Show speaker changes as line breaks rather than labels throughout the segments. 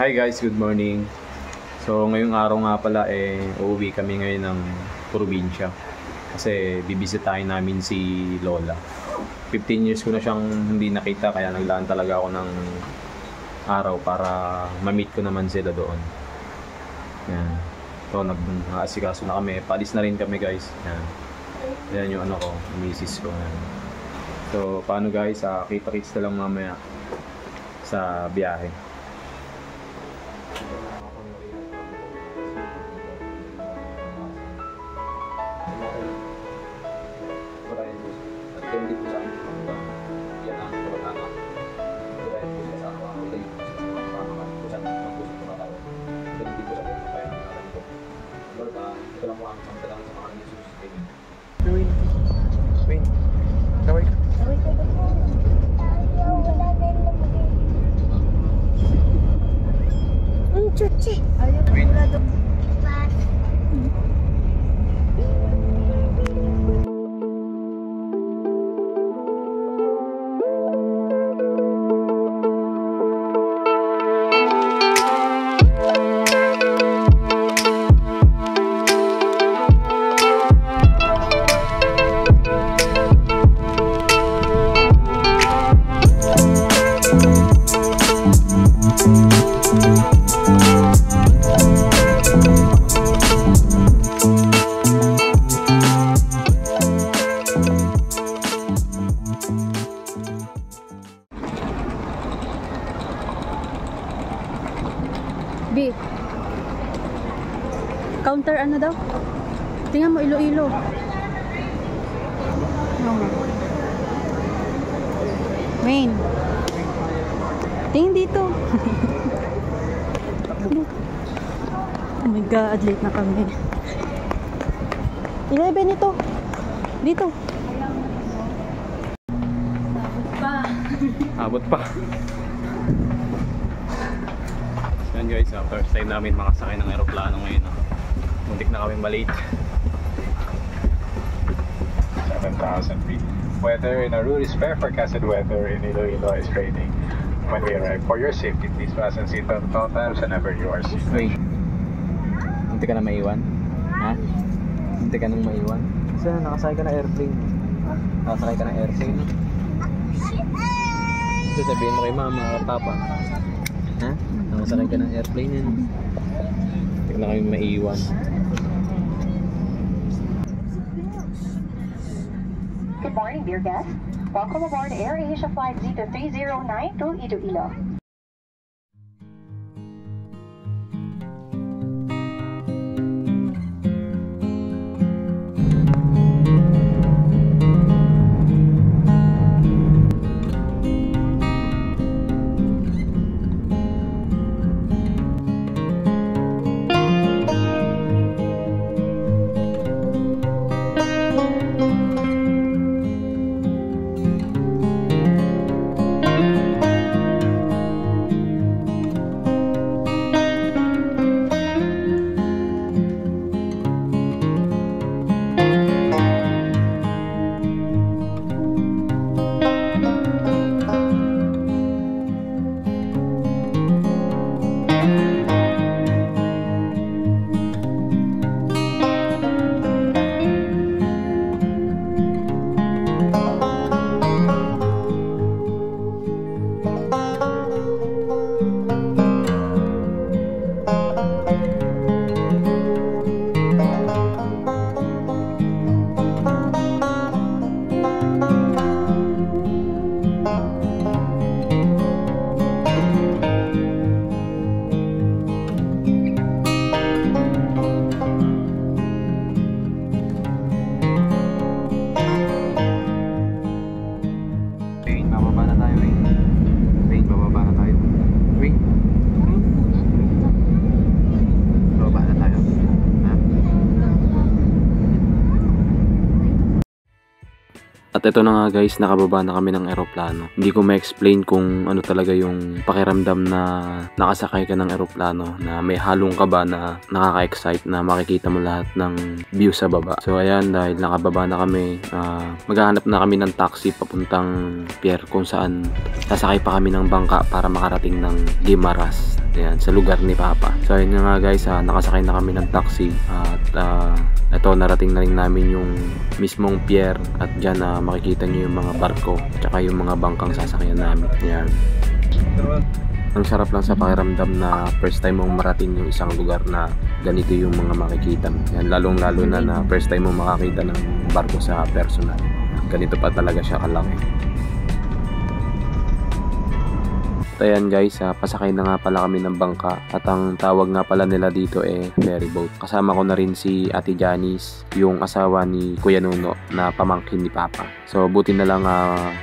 Hi guys, good morning. So ngayong araw nga pala uuwi kami ngayon ng probinsya. Kasi bibisitahin namin si Lola. 15 years ko na siyang hindi nakita kaya naglaan talaga ako ng araw para ma-meet ko naman sila doon. Yan. So nag-aasikaso na kami. Paalis na rin kami guys. Yan. Yan yung ano ko, misis ko. Yan. So paano guys, kita-kits na lang mamaya sa biyahe.
Win, kaway ka.
Cuci.
Win.
B. Counter ano daw? Tingnan mo, Iloilo. Wayne. Tingin dito. Oh my God, late na kami. 11 ito. Dito.
Abot pa. Yan guys, first time namin makasakay ng aeroplano ngayon. Muntik na kami malate.
7,000 feet. Weather in Aru is fair forecasted weather in Iloilo is raining. When we arrive, for your safety, please fasten seatbelt at all times and never yours.
Wait. Muntik ka na maiwan? Ha? Muntik ka nang maiwan? Kasi nakasakay ka na airplane. Nakasakay ka na airplane. Kasi sabihin mo kay mama o papa. Ha? Nakasakay ka ng airplane yan. Muntik na kami maiwan.
Good morning, dear guests. Welcome aboard AirAsia Flight Z2309 to Iloilo.
At ito na nga guys, nakababa na kami ng eroplano. Hindi ko ma-explain kung ano talaga yung pakiramdam na nakasakay ka ng eroplano, na may halong kaba na nakaka-excite na makikita mo lahat ng view sa baba. So ayan, dahil nakababa na kami, maghahanap na kami ng taxi papuntang pier kung saan sasakay pa kami ng bangka para makarating ng Guimaras. Ayan, sa lugar ni Papa. So ayun nga guys, nakasakay na kami ng taxi at ito, narating na rin namin yung mismong pier at dyan makikita nyo yung mga barko tsaka yung mga bangkang sasakyan namin. Yan. Ang sarap lang sa pakiramdam na first time mong marating yung isang lugar na ganito yung mga makikita mo. Yan, lalong lalo na first time mong makakita ng barko sa personal. Ganito pa talaga siya kalaki. Ayan guys, pasakay na nga pala kami ng bangka at ang tawag nga pala nila dito ferry boat. Kasama ko na rin si Ate Janice, yung asawa ni Kuya Nuno na pamangkin ni Papa. So buti na lang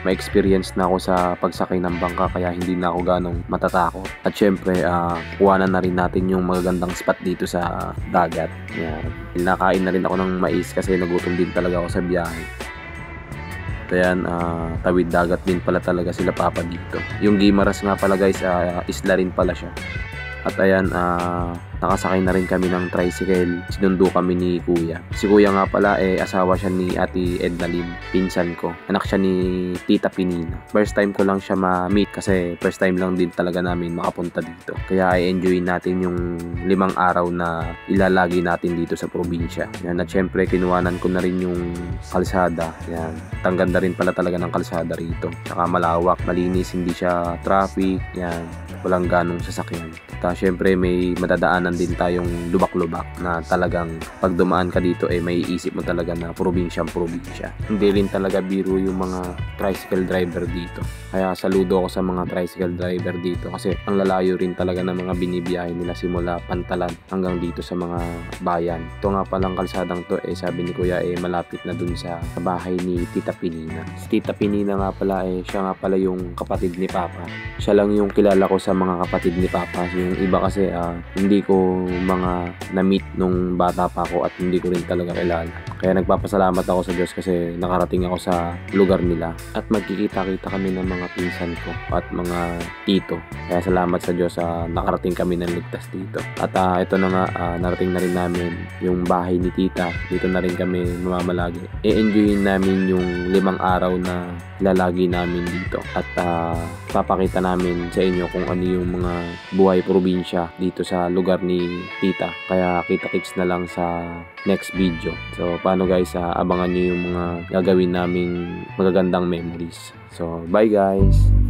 ma-experience na ako sa pagsakay ng bangka kaya hindi na ako ganong matatakot. At syempre, kuhanan na rin natin yung magagandang spot dito sa dagat. Yan. Nakain na rin ako ng mais kasi nagutom din talaga ako sa biyahe. Ayan, tawid dagat din pala talaga sila Papa dito. Yung Guimaras nga pala guys, isla rin pala siya. At ayan, nakasakay na rin kami ng tricycle. Sinundo kami ni Kuya. Si Kuya nga pala, asawa siya ni Ate Edna Lim, pinsan ko. Anak siya ni Tita Pinina. First time ko lang siya ma-meet kasi first time lang din talaga namin makapunta dito. Kaya i-enjoy natin yung 5 araw na ilalagi natin dito sa probinsya. Yan, at syempre, kinuhanan ko na rin yung kalsada. Yan, ang ganda rin pala talaga ng kalsada rito. Tsaka malawak, malinis, hindi siya traffic. Yan, walang ganong sasakyan. At syempre may madadaanan din tayong lubak-lubak na talagang pag dumaan ka dito may isip mo talaga na probinsya. Hindi rin talaga biro yung mga tricycle driver dito. Kaya saludo ako sa mga tricycle driver dito kasi ang lalayo rin talaga ng mga binibiyahe nila simula Pantalan hanggang dito sa mga bayan. Ito nga palang kalsadang to sabi ni Kuya malapit na dun sa bahay ni Tita Pinina. Si Tita Pinina nga pala siya nga pala yung kapatid ni Papa. Siya lang yung kilala ko sa mga kapatid ni Papa. Yung iba kasi hindi ko mga na-meet nung bata pa ako at hindi ko rin talaga kilala. Kaya nagpapasalamat ako sa Diyos kasi nakarating ako sa lugar nila at magkikita-kita kami ng mga pinsan ko at mga tito. Kaya salamat sa Diyos nakarating kami ng ligtas dito. At ito na nga, narating na rin namin yung bahay ni Tita. Dito na rin kami mamamalagi. I-enjoyin namin yung 5 araw na lalagi namin dito at papakita namin sa inyo kung ano yung mga buhay probinsya dito sa lugar ni Tita. Kaya kita-kits na lang sa next video. So paano guys, abangan nyo yung mga gagawin naming magagandang memories. So bye guys!